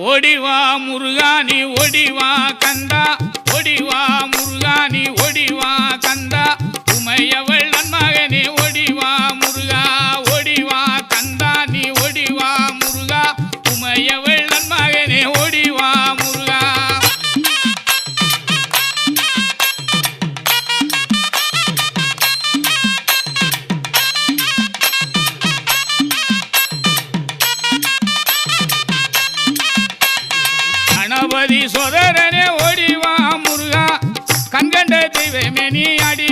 ஓடிவா முருகானி ஓடிவா கந்தா ஓடிவா முருகானி ஓடிவா கந்தா உமையவள் நன்மகனே ஓடிவா முருகா ஓடிவா கந்தா நீ ஓடிவா முருகா உமையவள் நன்மகனே ஓடிவா முருகா கணபதி சோதரனே ஓடிவா முருகா கண்கண்ட தெய்வமே நீ அடி